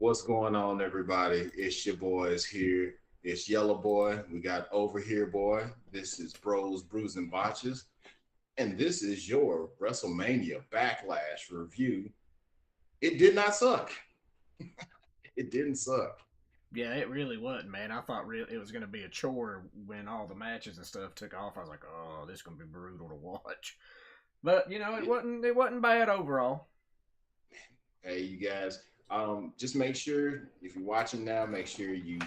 What's going on, everybody? It's your boys here. It's Yellow Boy. We got Over Here Boy. This is Bros, Brews, and Botches. And this is your Wrestlemania Backlash review. It did not suck. It didn't suck. Yeah, it really wasn't, man. I thought it was going to be a chore when all the matches and stuff took off. I was like, oh, this is going to be brutal to watch. But it Yeah. wasn't. It wasn't bad overall. Hey, you guys, just make sure if you're watching now, make sure you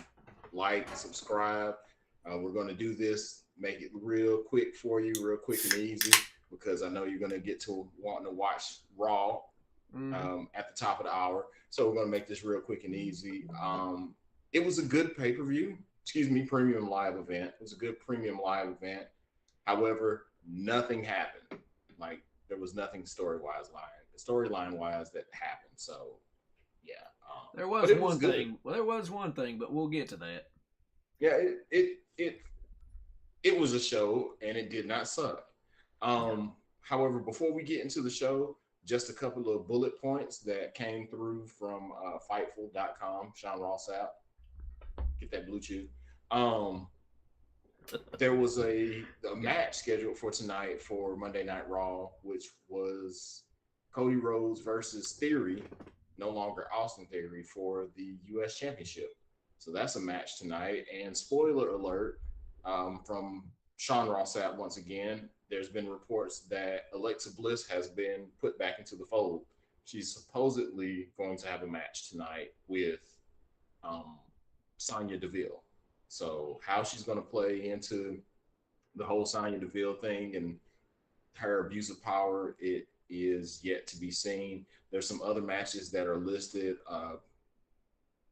like, subscribe. We're going to do this, make it real quick for you, real quick and easy, because I know you're going to get to wanting to watch Raw Mm-hmm. at the top of the hour. So we're going to make this real quick and easy. It was a good pay per view. Excuse me, premium live event. It was a good premium live event. However, nothing happened. Like there was nothing storyline wise that happened. So yeah, There but was it was one good. thing. Well, there was one thing, but we'll get to that. Yeah, it was a show and it did not suck. Yeah. However, before we get into the show, just a couple of bullet points that came through from Fightful.com. Sean Ross out. Get that blue chew. Um, there was a Got it. match scheduled for tonight for Monday Night Raw, which was Cody Rhodes versus Theory, no longer Austin Theory, for the U.S. Championship. So that's a match tonight. And spoiler alert from Sean Rossap once again, there's been reports that Alexa Bliss has been put back into the fold. She's supposedly going to have a match tonight with um, Sonya Deville. So how she's going to play into the whole Sonya Deville thing and her abuse of power, it is yet to be seen. There's some other matches that are listed.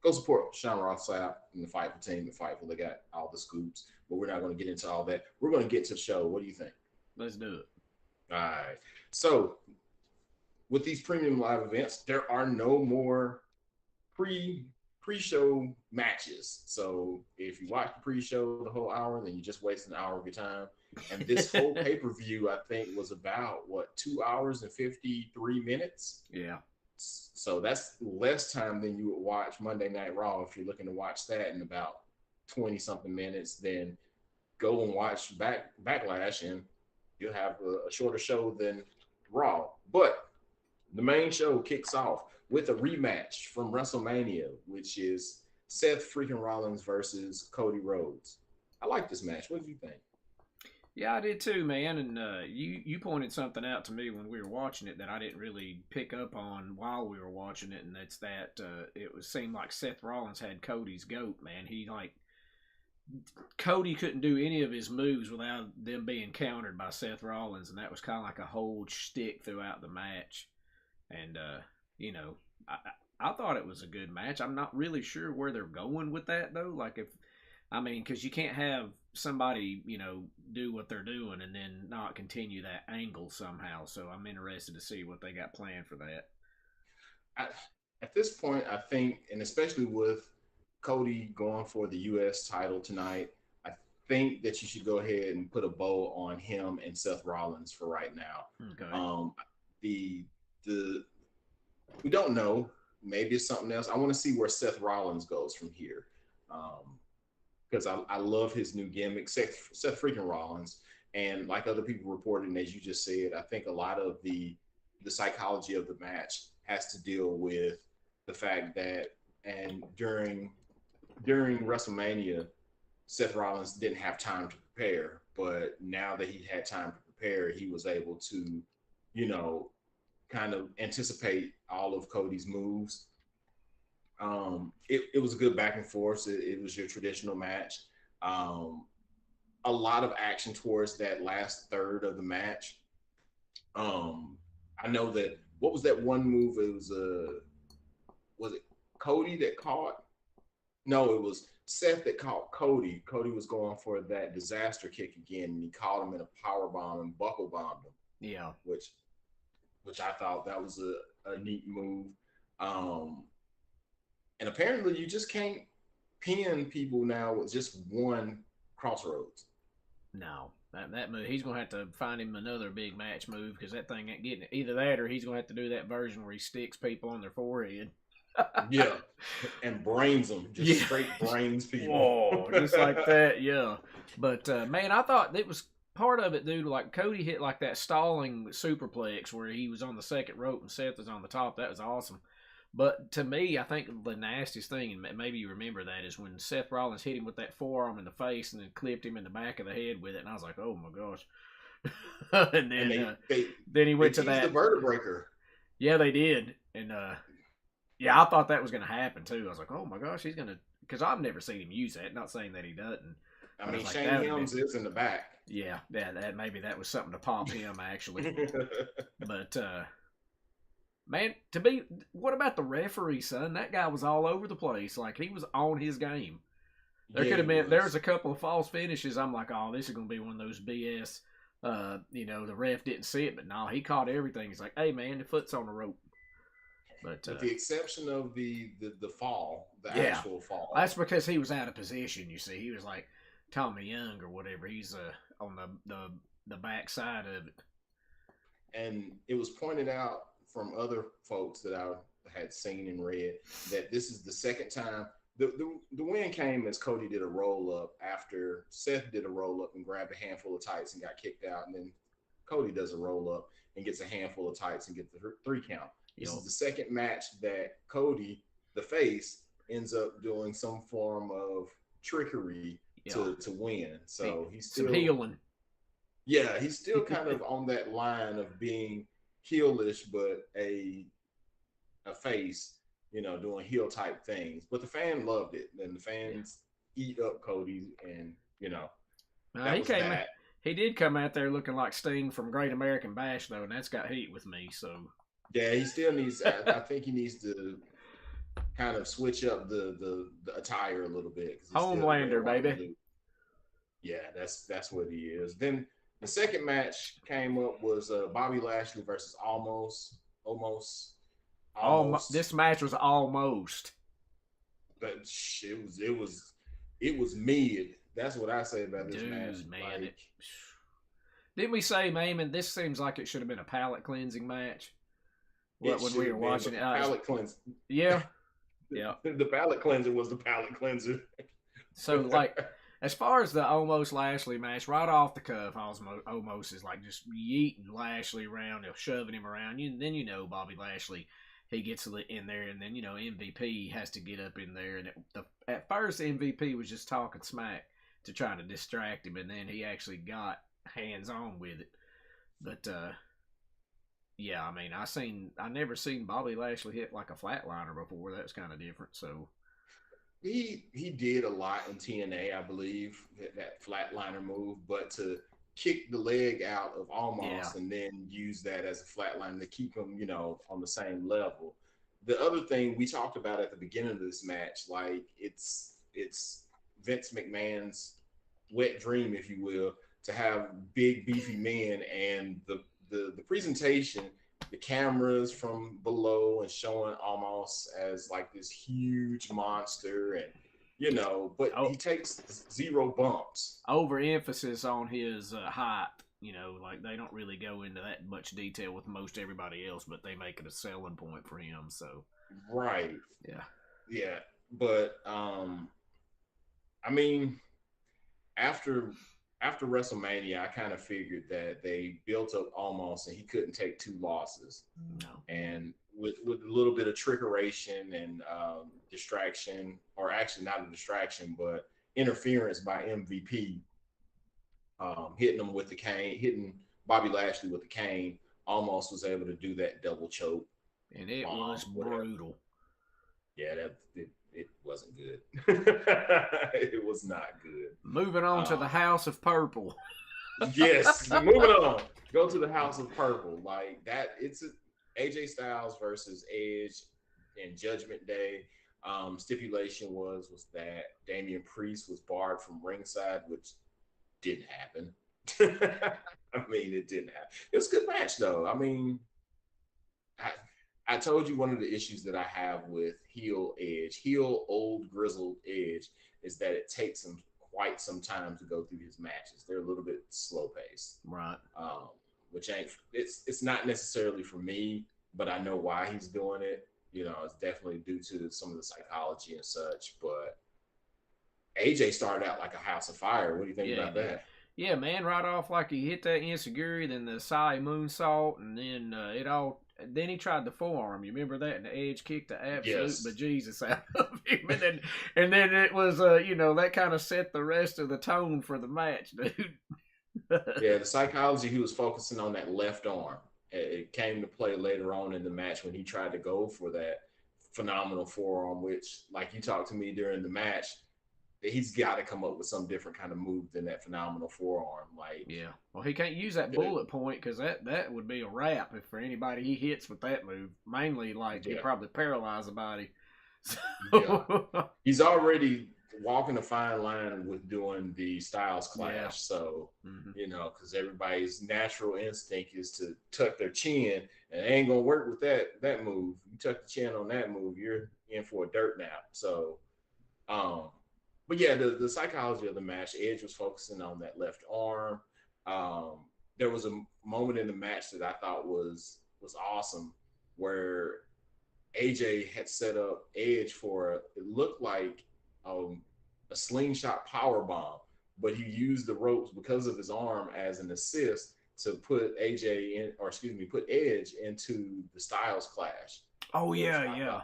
Go support Sean Ross Sapp and the Fightful team. The Fightful, they got all the scoops, but we're not going to get into all that. We're going to get to the show. What do you think? Let's do it. All right. So with these premium live events, there are no more pre pre-show matches. So if you watch the pre-show the whole hour, then you just waste an hour of your time. And this whole pay-per-view, I think, was about what 2 hours and 53 minutes. Yeah. So that's less time than you would watch Monday Night Raw if you're looking to watch that in about 20 something minutes. Then go and watch Backlash, and you'll have a shorter show than Raw. But the main show kicks off with a rematch from WrestleMania, which is Seth freaking Rollins versus Cody Rhodes. I like this match. What do you think? Yeah, I did too, man. And you pointed something out to me when we were watching it that I didn't really pick up on while we were watching it, and that's that it was seemed like Seth Rollins had Cody's goat, man. He like Cody couldn't do any of his moves without them being countered by Seth Rollins, and that was kind of like a whole shtick throughout the match. And you know, I thought it was a good match. I'm not really sure where they're going with that though. Like if I mean, because you can't have somebody do what they're doing and then not continue that angle somehow. So I'm interested to see what they got planned for that. I, at this point, I think, and especially with Cody going for the U.S. title tonight, I think that you should go ahead and put a bow on him and Seth Rollins for right now. Okay. The the we don't know. Maybe it's something else. I want to see where Seth Rollins goes from here. Because I love his new gimmick, Seth freaking Rollins. And like other people reported, and as you just said, I think a lot of the psychology of the match has to deal with the fact that and during WrestleMania, Seth Rollins didn't have time to prepare, but now that he had time to prepare, he was able to, you know, kind of anticipate all of Cody's moves. It was a good back and forth. It was your traditional match. Um, a lot of action towards that last third of the match. Um, I know that what was that one move? It was it Cody that caught? No, it was Seth that caught Cody. Cody was going for that disaster kick again, and he caught him in a power bomb and buckle bombed him, Yeah. which I thought that was a neat move. Um, and apparently, you just can't pin people now with just one crossroads. No. That move, he's gonna have to find him another big match move because that thing ain't getting it. Either that or he's gonna have to do that version where he sticks people on their forehead. Yeah, and brains them, just Yeah. straight brains people. Whoa, just like that, yeah. But man, I thought it was part of it, dude. Like Cody hit like that stalling superplex where he was on the second rope and Seth was on the top. That was awesome. But to me, I think the nastiest thing, and maybe you remember that, is when Seth Rollins hit him with that forearm in the face and then clipped him in the back of the head with it, and I was like, oh my gosh. And And then they then he they went to teased the that. vertebraker. Yeah, they did, and yeah, I thought that was going to happen too. I was like, oh my gosh, he's going to, because I've never seen him use that. Not saying that he doesn't, I but I mean, was like, Shane that would have been, Helms is in the back. yeah, that maybe that was something to pop him actually. But man, to be, what about the referee, son? That guy was all over the place. Like he was on his game. There Yeah, could he have been, there was was. a couple of false finishes. I'm like, oh, this is going to be one of those BS. The ref didn't see it, but no, he caught everything. He's like, hey man, the foot's on the rope. But With the exception of the fall, the yeah, actual fall. that's because he was out of position. You see, he was like Tommy Young or whatever. He's on the back side of it. And it was pointed out from other folks that I had seen and read that this is the second time. The win came as Cody did a roll up after Seth did a roll up and grabbed a handful of tights and got kicked out. And then Cody does a roll up and gets a handful of tights and gets the 3 count. This Yep. is the second match that Cody, the face, ends up doing some form of trickery Yeah. to win. So he's Some still, healing. yeah, he's still kind of on that line of being heelish, but a face, doing heel type things. But the fan loved it, and the Yeah. fans eat up Cody, and He that was came. that. He did come out there looking like Sting from Great American Bash though, and that's got heat with me. So Yeah, he still needs. I think he needs to kind of switch up the attire a little bit because he's still the red, Homelander, white, and baby. blue. Yeah, that's what he is. Then the second match came up was Bobby Lashley versus almost. This match was almost. But it was mid. That's what I say about this match. Dude, man. Like, Didn't we say, Mayman, this seems like it should have been a palate cleansing match? it When should we were have been, watching but it? the palate cleanser. Yeah. Yeah. The palate cleanser was the palate cleanser. So, like, as far as the almost Lashley match, right off the cuff, almost is like just yeeting Lashley around, shoving him around. Then Bobby Lashley, he gets in there, and then MVP has to get up in there. And at first, MVP was just talking smack to try to distract him, and then he actually got hands on with it. But yeah, I mean, I never seen Bobby Lashley hit like a flatliner before. That was kind of different. So He did a lot in TNA, I believe, that flatliner move, but to kick the leg out of almost yeah, and then use that as a flatliner to keep him, on the same level. The other thing we talked about at the beginning of this match, like it's Vince McMahon's wet dream, if you will, to have big beefy men, and the presentation, the cameras from below and showing almost as like this huge monster, and but oh, he takes zero bumps. overemphasis on his height. Like they don't really go into that much detail with most everybody else, but they make it a selling point for him. So Right. yeah, Yeah. But I mean, after after WrestleMania, I kind of figured that they built up almost and he couldn't take 2 losses. no, And with a little bit of trickeration and distraction, or actually not a distraction, but interference by MVP, hitting him with the cane, hitting Bobby Lashley with the cane, almost was able to do that double choke, and it was whatever. brutal. Yeah, it wasn't good. It was not good. Moving on to the Um, House of Purple. yes, moving on. Go to the House of Purple. Like that, AJ Styles versus Edge in Judgment Day. Stipulation was that Damian Priest was barred from ringside, which didn't happen. I mean, it didn't happen. It was a good match, though. I mean, I, I told you one of the issues that I have with heel old grizzled Edge, is that it takes him quite some time to go through his matches. They're a little bit slow paced, Right. which ain't it's not necessarily for me, but I know why he's doing it. it's definitely due to some of the psychology and such. But AJ started out like a house of fire. What do you think Yeah, he about did. that? Yeah, man, right off like he hit that insecurity, then the Sai moonsault, and then it all. Then he tried the forearm. You remember that? And the Edge kicked the absolute Yes. bejesus out of him, and then it was that kind of set the rest of the tone for the match, dude. Yeah, the psychology, he was focusing on that left arm. It came to play later on in the match when he tried to go for that phenomenal forearm, which, like you talked to me during the match, he's got to come up with some different kind of move than that phenomenal forearm. Like, Yeah. Well, he can't use that bullet point because that would be a wrap if for anybody he hits with that move. Mainly, like, he'd yeah, probably paralyze the body. yeah. So, He's already walking a fine line with doing the Styles Clash. Yeah. So, mhm. Because everybody's natural instinct is to tuck their chin, and it ain't gonna work with that move. You tuck the chin on that move, you're in for a dirt nap. So, um, but yeah, the psychology of the match, Edge was focusing on that left arm. Um, there was a moment in the match that I thought was awesome, where AJ had set up Edge for it looked like a slingshot power bomb, but he used the ropes because of his arm as an assist to put AJ in, or excuse me, put Edge into the Styles Clash. Oh, Which yeah, yeah.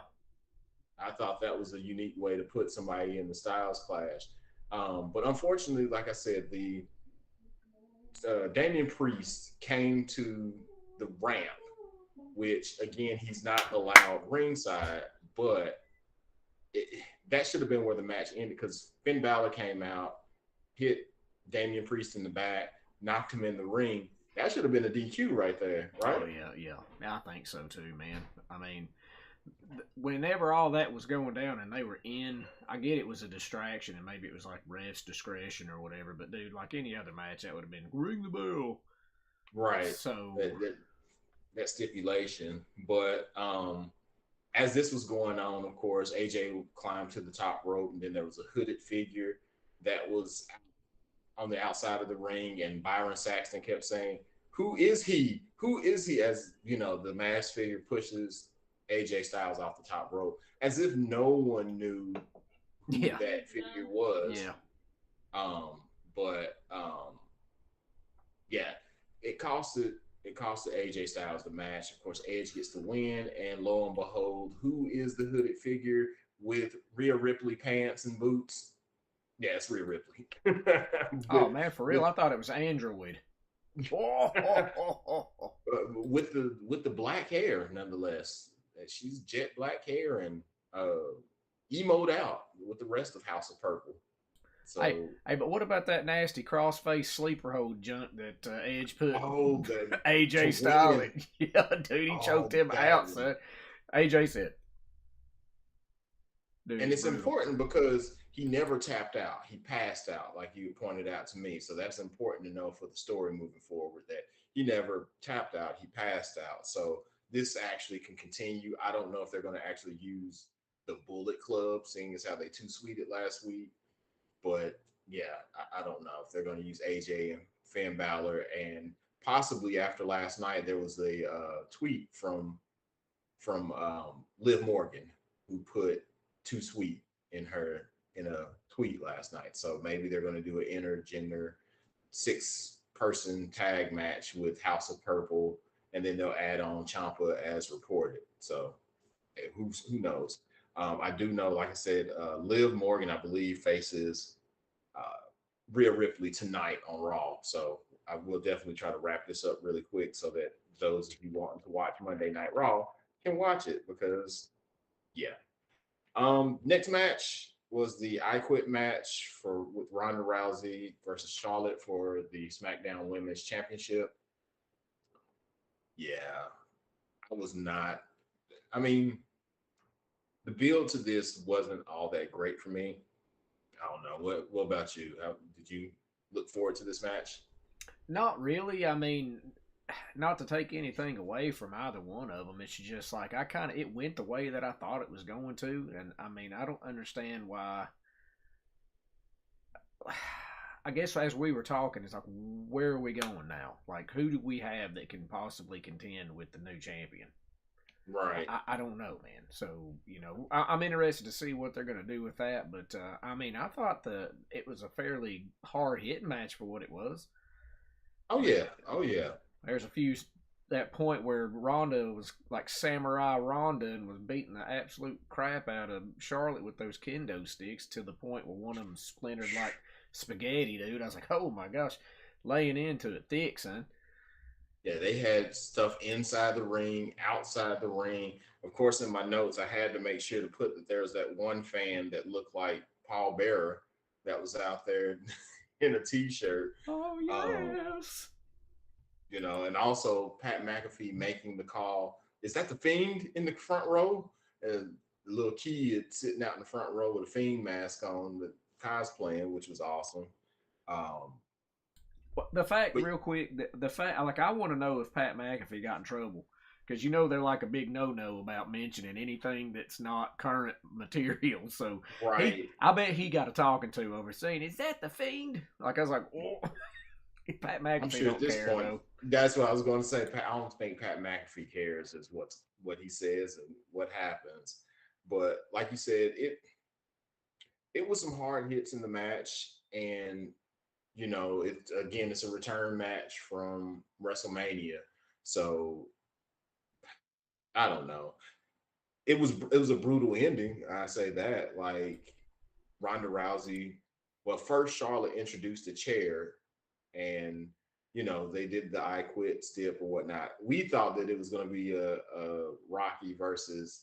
I thought that was a unique way to put somebody in the Styles Clash. But unfortunately, like I said, the Damian Priest came to the ramp, which again he's not allowed ringside, but that should have been where the match ended because Finn Balor came out, hit Damian Priest in the back, knocked him in the ring. That should have been a DQ right there, right? Oh, yeah. I think so too, man. I mean, whenever all that was going down and they were in, I get it was a distraction and maybe it was like ref's discretion or whatever, but dude, like any other match, that would have been ring the bell. Right. So That stipulation. But as this was going on, of course, AJ climbed to the top rope, and then there was a hooded figure that was on the outside of the ring, and Byron Saxton kept saying, "Who is he? Who is he?" As the masked figure pushes AJ Styles off the top rope, as if no one knew who yeah, that figure was. yeah. But yeah, it costed AJ Styles the match. Of course, Edge gets the win, and lo and behold, who is the hooded figure with Rhea Ripley pants and boots? Yeah, it's Rhea Ripley. Oh man, for real, I thought it was Android. With the black hair, nonetheless. She's jet black hair and emoed out with the rest of House of Purple. So, hey, but what about that nasty crossface sleeper hold junk that Edge put the AJ Styles? Yeah, dude, he choked him out, was... son. AJ said, dude, and it's important because he never tapped out. He passed out, like you pointed out to me. So that's important to know for the story moving forward, that he never tapped out. He passed out. So this actually can continue. I don't know if they're going to actually use the Bullet Club, seeing as how they too sweeted last week. But yeah, I don't know if they're going to use AJ and Finn Balor. And possibly after last night, there was a tweet from Liv Morgan, who put "too sweet" in a tweet last night. So maybe they're going to do an intergender 6-person tag match with House of Purple, and then they'll add on Ciampa as reported. So who knows? I do know, like I said, Liv Morgan, I believe, faces Rhea Ripley tonight on Raw. So I will definitely try to wrap this up really quick so that those of you wanting to watch Monday Night Raw can watch it, because yeah. Next match was the I Quit match with Ronda Rousey versus Charlotte for the SmackDown Women's Championship. Yeah, I was not. I mean, the build to this wasn't all that great for me. I don't know. What about you? Did you look forward to this match? Not really. I mean, not to take anything away from either one of them. It's just like it went the way that I thought it was going to, and I mean, I don't understand why. I guess as we were talking, it's like, where are we going now? Like, who do we have that can possibly contend with the new champion? Right. I don't know, man. So I'm interested to see what they're going to do with that. But I mean, I thought it was a fairly hard hitting match for what it was. Oh yeah. Oh yeah. There's a few that point where Ronda was like Samurai Ronda and was beating the absolute crap out of Charlotte with those kendo sticks to the point where one of them splintered like spaghetti, dude. I was like, oh my gosh, laying into it thick, son. Yeah, they had stuff inside the ring, outside the ring. Of course, in my notes, I had to make sure to put that there was that one fan that looked like Paul Bearer that was out there in a t-shirt. Oh Um, yes. and also Pat McAfee making the call. Is that the Fiend in the front row? And the little kid sitting out in the front row with a Fiend mask on, the cosplaying, which was awesome. Um, The fact, but real quick, the fact, like, I want to know if Pat McAfee got in trouble because they're like a big no about mentioning anything that's not current material. So right, I bet he got a talking to over saying, "Is that the Fiend?" Like I was like, "Oh, Pat I'm McAfee sure at don't this care point, though." that's what I was going to say. I don't think Pat McAfee cares is what he says and what happens. But like you said, it was some hard hits in the match, and it's a return match from WrestleMania, so I don't know. It was a brutal ending. I say that, like, Ronda Rousey. Well, first Charlotte introduced a chair, and they did the I quit stip or whatnot. We thought that it was going to be a Rocky versus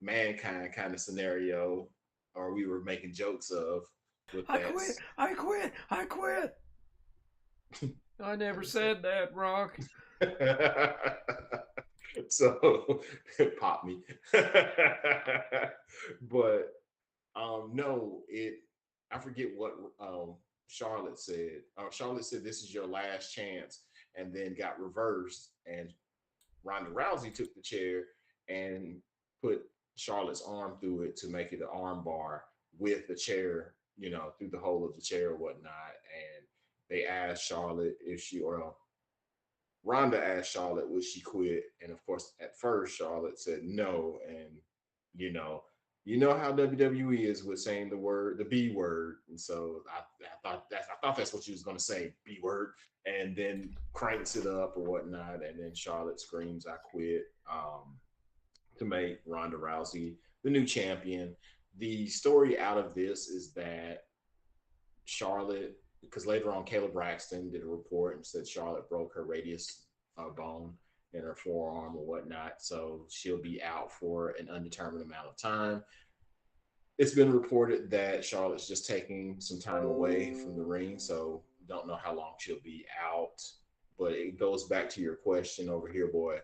Mankind kind of scenario, or we were making jokes of with I that. quit. I quit. I quit. I never said that, Rock. So pop me. But no, I forget what Charlotte said. Charlotte said this is your last chance, and then got reversed, and Ronda Rousey took the chair and put Charlotte's arm through it to make it an arm bar with the chair, through the hole of the chair or whatnot. And they asked Charlotte if Ronda asked Charlotte would she quit, and of course, at first Charlotte said no, and you know, how WWE is with saying the B word, and so I thought that's what she was going to say, B word, and then cranks it up or whatnot, and then Charlotte screams, "I quit," to make Ronda Rousey the new champion. The story out of this is that Charlotte, because later on Caleb Braxton did a report and said Charlotte broke her radius bone in her forearm or whatnot, so she'll be out for an undetermined amount of time. It's been reported that Charlotte's just taking some time away from the ring, so don't know how long she'll be out. But it goes back to your question over here, boy.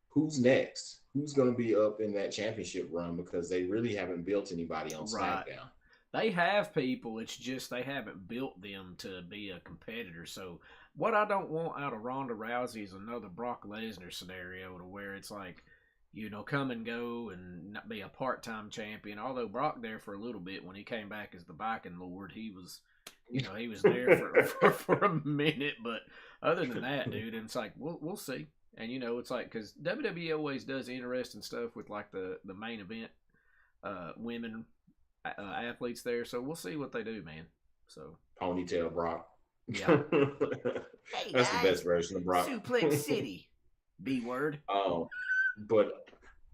Who's next? Who's going to be up in that championship run? Because they really haven't built anybody on Right. SmackDown. They have people. It's just they haven't built them to be a competitor. So what I don't want out of Ronda Rousey is another Brock Lesnar scenario to where it's like, come and go and not be a part-time champion. Although Brock there for a little bit when he came back as the Viking Lord, he was, he was there for a minute. But other than that, dude, it's like we'll see. And it's like because WWE always does interesting stuff with like the main event women athletes there, so we'll see what they do, man. So Ponytail Brock. yeah. Hey, that's guys, the best version of Brock. Suplex City. B word. But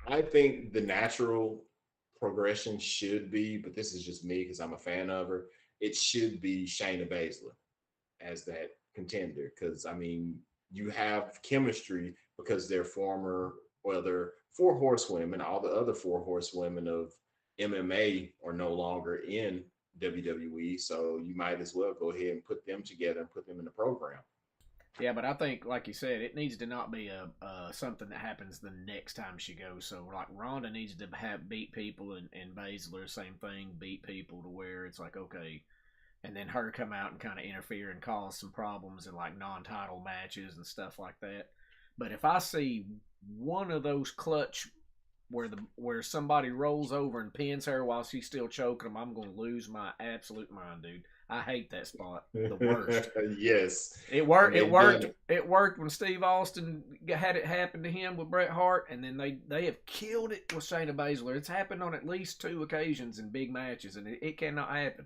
I think the natural progression should be, but this is just me because I'm a fan of her. It should be Shayna Baszler as that contender because you have chemistry because they're they're four horsewomen. All the other four horsewomen of MMA are no longer in WWE, so you might as well go ahead and put them together and put them in the program. Yeah, but I think, like you said, it needs to not be a something that happens the next time she goes. So, like, Ronda needs to beat people, and Baszler, same thing, beat people to where it's like, okay, and then her come out and kind of interfere and cause some problems in, like, non-title matches and stuff like that. But if I see one of those clutch where somebody rolls over and pins her while she's still choking them, I'm going to lose my absolute mind, dude. I hate that spot. The worst. Yes. It worked. And It they've done worked. it. It worked when Steve Austin had it happen to him with Bret Hart, and then they have killed it with Shayna Baszler. It's happened on at least 2 occasions in big matches, and it cannot happen.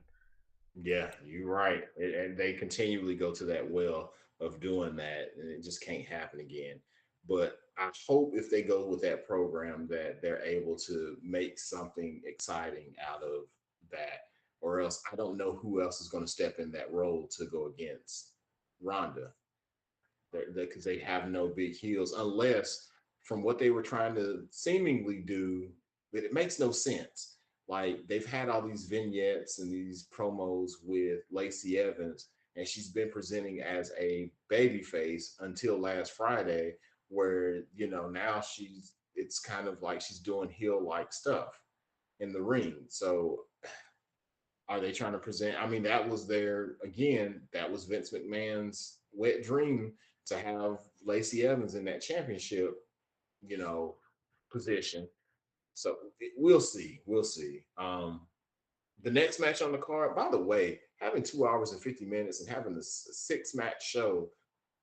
Yeah, you're right. And they continually go to that well of doing that, and it just can't happen again. But I hope if they go with that program that they're able to make something exciting out of that, or else I don't know who else is going to step in that role to go against Ronda, because they have no big heels unless from what they were trying to seemingly do, that it makes no sense. Like they've had all these vignettes and these promos with Lacey Evans, and she's been presenting as a baby face until last Friday, where now it's kind of like she's doing heel like stuff in the ring. So are they trying to present? I mean, that was that was Vince McMahon's wet dream to have Lacey Evans in that championship, you know, position. So we'll see. We'll see. The next match on the card, by the way, having 2 hours and 50 minutes and having a 6 match show,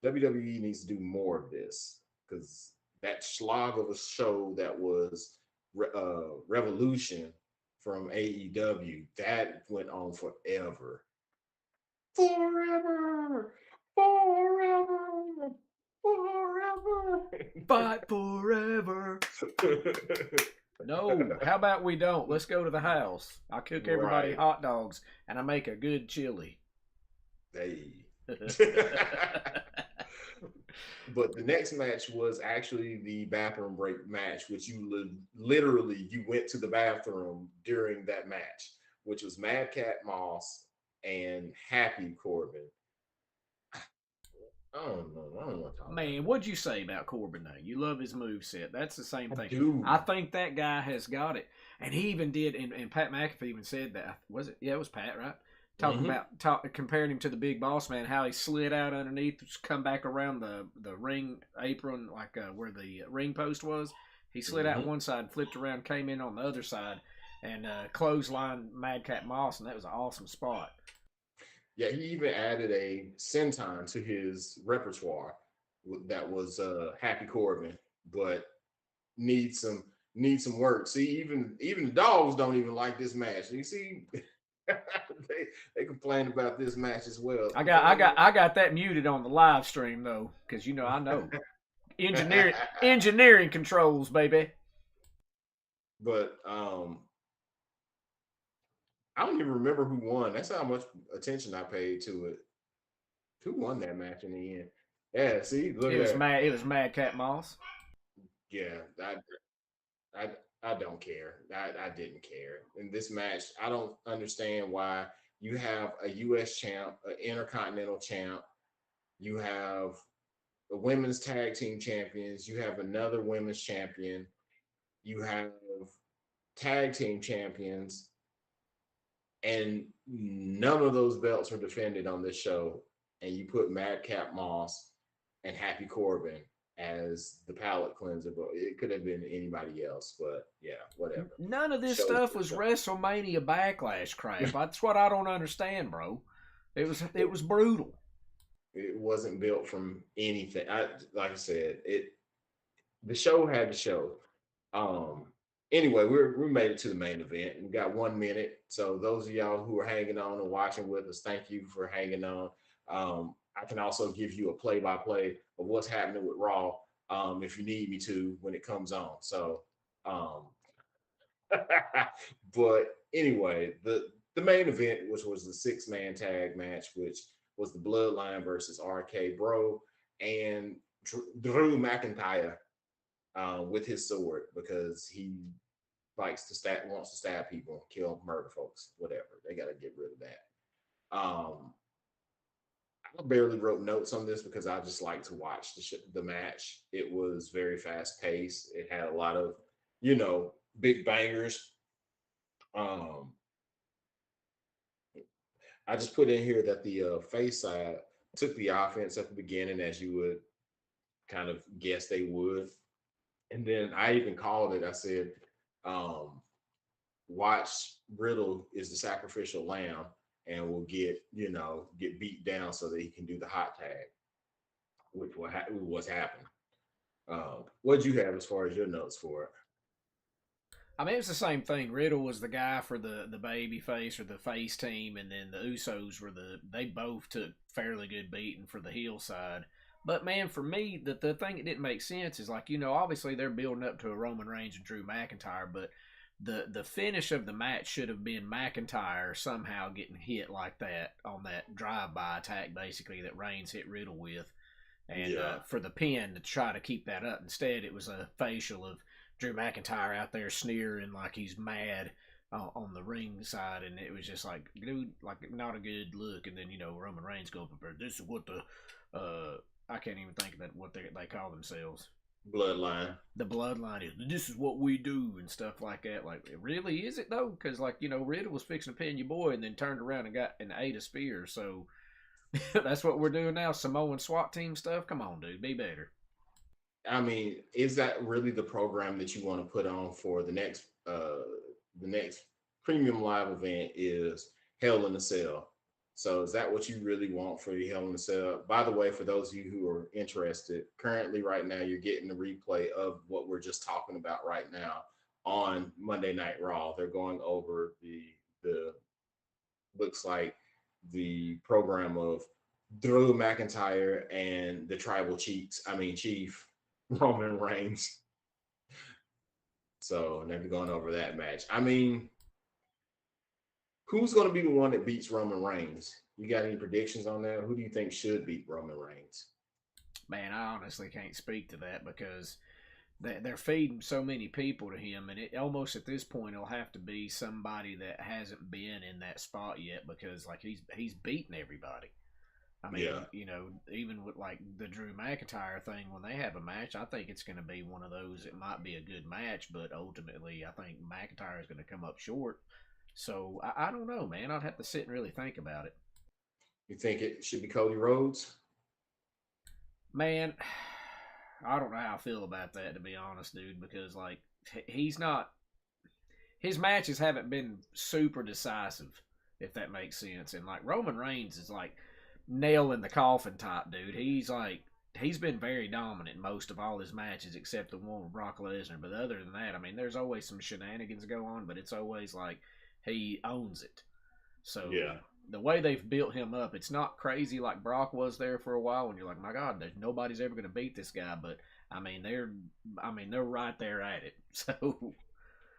WWE needs to do more of this because that slog of a show that was Revolution from AEW, that went on forever. Forever, forever, forever. Fight forever. No, how about we don't? Let's go to the house. I cook everybody Right. hot dogs, and I make a good chili. Hey. But the next match was actually the bathroom break match, which literally you went to the bathroom during that match, which was Madcap Moss and Happy Corbin. I don't know. I don't want to talk about Man, that. what'd you say about Corbin though? You love his move set. That's the same I thing. do. I think that guy has got it. And he even did, and Pat McAfee even said that. Was it? Yeah, it was Pat, right? Talking Mhm. about comparing him to the Big Boss Man, how he slid out underneath, come back around the ring apron, like where the ring post was. He slid out Mhm. one side, flipped around, came in on the other side, and clotheslined Madcap Moss, and that was an awesome spot. Yeah, he even added a senton to his repertoire that was Happy Corbin, but needs some work. See, even the dogs don't even like this match. You see, they complain about this match as well. I got that muted on the live stream though, because I know engineering controls, baby. But I don't even remember who won. That's how much attention I paid to it. Who won that match in the end? Yeah, see, look at that. It was Madcap Moss. Yeah, I I don't care. I didn't care. In this match, I don't understand why you have a US champ, an intercontinental champ, you have the women's tag team champions, you have another women's champion, you have tag team champions, and none of those belts are defended on this show. And you put Madcap Moss and Happy Corbin as the palate cleanser, but it could have been anybody else. But yeah, whatever. None of this Show stuff the was show. WrestleMania Backlash crap. That's what I don't understand, bro. It was brutal. It wasn't built from anything. Like I said, the show had the show. Um, anyway, we made it to the main event. We got 1 minute. So those of y'all who are hanging on and watching with us, thank you for hanging on. I can also give you a play-by-play of what's happening with Raw if you need me to when it comes on. So, um, but anyway, the main event, which was the 6 man tag match, which was the Bloodline versus RK Bro and Drew McIntyre with his sword because he wants to stab people, kill, murder folks, whatever. They got to get rid of that. I barely wrote notes on this because I just like to watch the match. It was very fast paced. It had a lot of big bangers. Um, I just put in here that the face side took the offense at the beginning, as you would kind of guess they would, and then I even called it. I said, "Watch Riddle is the sacrificial lamb, and will get beat down so that he can do the hot tag, which was happening. What'd you have as far as your notes for it? I mean, it's the same thing. Riddle was the guy for the baby face or the face team, and then the Usos were they both took fairly good beating for the heel side. But man, for me, the thing that didn't make sense is like, obviously they're building up to a Roman Reigns and Drew McIntyre, but the finish of the match should have been McIntyre somehow getting hit like that on that drive by attack, basically that Reigns hit Riddle with, and Yeah. for the pin to try to keep that up. Instead, it was a facial of Drew McIntyre out there sneering like he's mad on the ring side, and it was just like, dude, like not a good look. And then Roman Reigns goes up there. This is what I can't even think of what they call themselves. Bloodline. The bloodline is. This is what we do and stuff like that. Like, really, is it though? Because Riddle was fixing to pin your boy and then turned around and ate a spear. So that's what we're doing now. Samoan SWAT team stuff. Come on, dude, be better. I mean, is that really the program that you want to put on for the next premium live event? Is Hell in a Cell? So is that what you really want for your Hell in a Cell? By the way, for those of you who are interested, currently right now you're getting the replay of what we're just talking about right now on Monday Night Raw. They're going over the looks like the program of Drew McIntyre and the Tribal Chiefs. I mean Chief Roman Reigns. So never going over that match. I mean, who's going to be the one that beats Roman Reigns? You got any predictions on that? Who do you think should beat Roman Reigns? Man, I honestly can't speak to that because they're feeding so many people to him, and it almost at this point it'll have to be somebody that hasn't been in that spot yet because like he's beaten everybody. I mean, even with like the Drew McIntyre thing, when they have a match, I think it's going to be one of those. It might be a good match, but ultimately, I think McIntyre is going to come up short. So I don't know, man. I'd have to sit and really think about it. You think it should be Cody Rhodes? Man, I don't know how I feel about that, to be honest, dude, because like he's not. His matches haven't been super decisive, if that makes sense. And like Roman Reigns is like nail in the coffin type dude. He's been very dominant in most of all his matches except the one with Brock Lesnar. But other than that, I mean, there's always some shenanigans go on, but it's always like he owns it. So Yeah. the way they've built him up, it's not crazy like Brock was there for a while, and you're like, my God, nobody's ever going to beat this guy. But they're right there at it. So.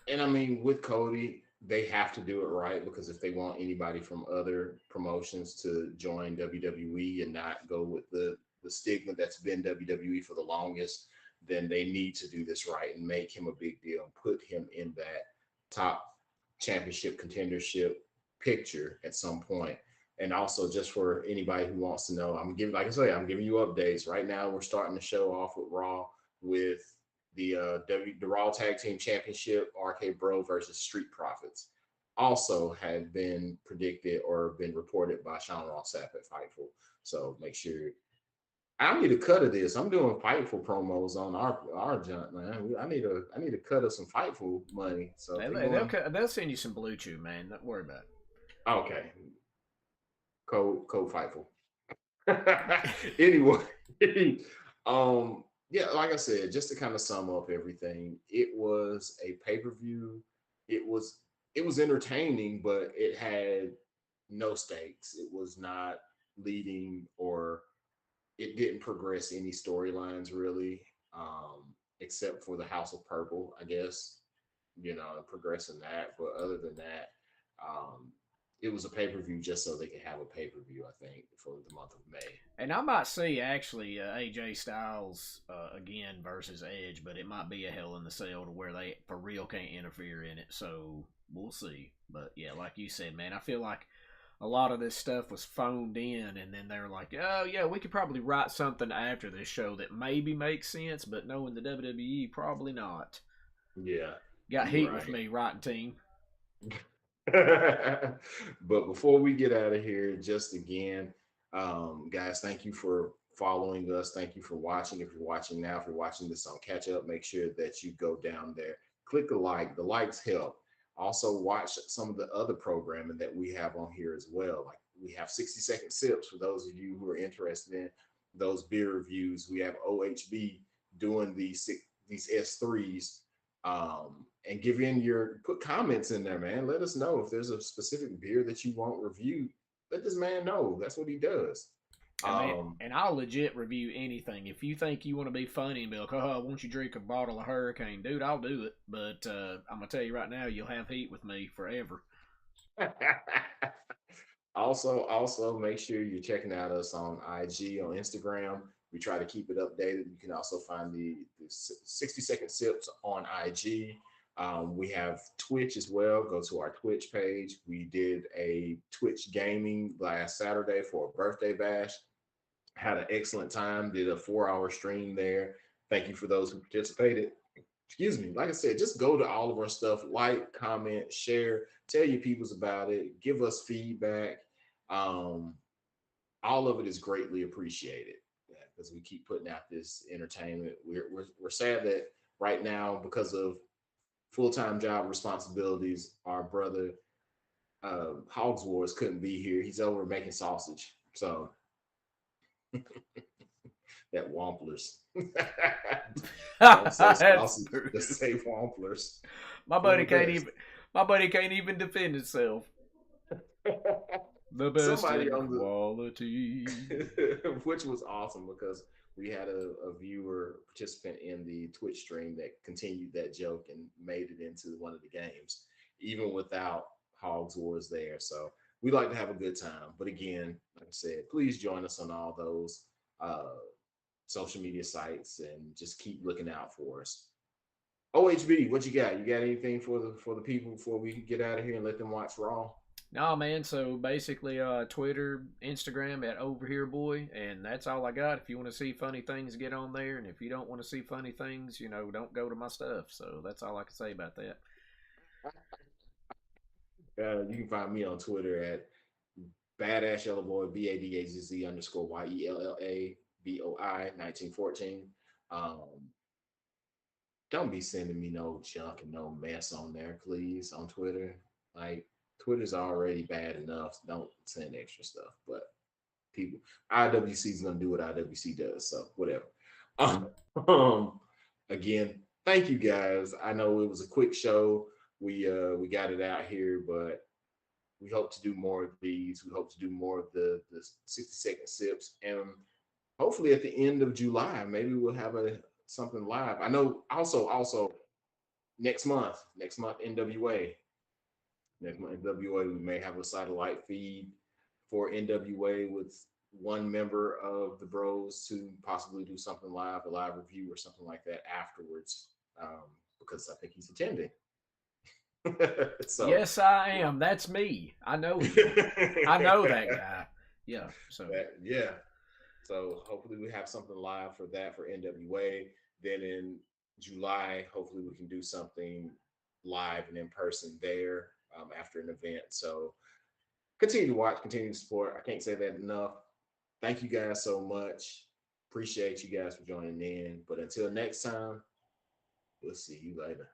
And I mean, with Cody, they have to do it right because if they want anybody from other promotions to join WWE and not go with the stigma that's been WWE for the longest, then they need to do this right and make him a big deal and put him in that top championship contendership picture at some point. And also, just for anybody who wants to know, like I say, I'm giving you updates right now. We're starting the show off with Raw with the Raw Tag Team Championship, RK Bro versus Street Profits, also had been predicted or been reported by Sean Ross Sapp at Fightful. So make sure I need a cut of this. I'm doing Fightful promos on our junk, man. I need a cut of some Fightful money. So They'll send you some Blue Chew, man. Don't worry about it. Okay, code Fightful. Anyway, yeah, like I said, just to kind of sum up everything, it was a pay-per-view. It was entertaining, but it had no stakes. It was not leading or it didn't progress any storylines really, except for the House of Purple, I guess, progressing that. But other than that, um, it was a pay per view just so they could have a pay per view. I think for the month of May. And I might see actually AJ Styles again versus Edge, but it might be a Hell in the Cell to where they for real can't interfere in it. So we'll see. But yeah, like you said, man, I feel like a lot of this stuff was phoned in, and then they were like, "Oh yeah, we could probably write something after this show that maybe makes sense," but knowing the WWE, probably not. Yeah, Got heat with me, writing team. But before we get out of here, just again, guys, thank you for following us. Thank you for watching. If you're watching now, if you're watching this on catch up, make sure that you go down there, click a like. The likes help. Also, watch some of the other programming that we have on here as well. Like we have 60-second sips for those of you who are interested in those beer reviews. We have OHB doing these S3s. And give in your put comments in there, man. Let us know if there's a specific beer that you want reviewed. Let this man know. That's what he does. And man, Um, and I'll legit review anything. If you think you want to be funny and be like, "Oh, won't you drink a bottle of Hurricane, dude?" I'll do it. But I'm gonna tell you right now, you'll have heat with me forever. also make sure you're checking out us on IG, on Instagram. We try to keep it updated. You can also find the 60-second sips on IG. We have Twitch as well. Go to our Twitch page. We did a Twitch gaming last Saturday for a birthday bash. Had an excellent time. Did a 4-hour stream there. Thank you for those who participated. Excuse me. Like I said, just go to all of our stuff, like, comment, share, tell your peoples about it, give us feedback. Um, all of it is greatly appreciated because we keep putting out this entertainment. We're sad that right now, because of full-time job responsibilities, our brother Hogs Wars couldn't be here. He's over making sausage. So that Wamplers. Don't say That's sausage, just brutal. say Wamplers. My For the buddy can't best. even. My buddy can't even defend himself. The best Somebody in on quality. the which was awesome because we had a viewer participant in the Twitch stream that continued that joke and made it into one of the games, even without Hogs Wars there. So we like to have a good time. But again, like I said, please join us on all those uh, social media sites and just keep looking out for us. OHB, what you got? You got anything for the people before we get out of here and let them watch Raw? No, man. So basically, Twitter, Instagram at Over Here Boy, and that's all I got. If you want to see funny things, get on there, and if you don't want to see funny things, don't go to my stuff. So that's all I can say about that. You can find me on Twitter at Badass Yellow Boy, BADAZZ underscore YELLABOI 1914. Um, don't be sending me no junk and no mess on there, please, on Twitter. Like, Twitter's already bad enough. Don't send extra stuff. But people, IWC is going to do what IWC does. So, whatever. Um, um, again, thank you guys. I know it was a quick show. We got it out here, but we hope to do more of these. We hope to do more of the 60-second sips, and hopefully at the end of July, maybe we'll have a something live. I know. Also next month NWA. Next month NWA, we may have a satellite feed for NWA with one member of the Bros to possibly do something live, a live review or something like that afterwards, because I think he's attending. So Yes, I am. That's me. I know him. I know that guy. Yeah. So yeah. So hopefully we have something live for that for NWA. Then in July, hopefully we can do something live and in person there after an event. So continue to watch, continue to support. I can't say that enough. Thank you guys so much. Appreciate you guys for joining in. But until next time, we'll see you later.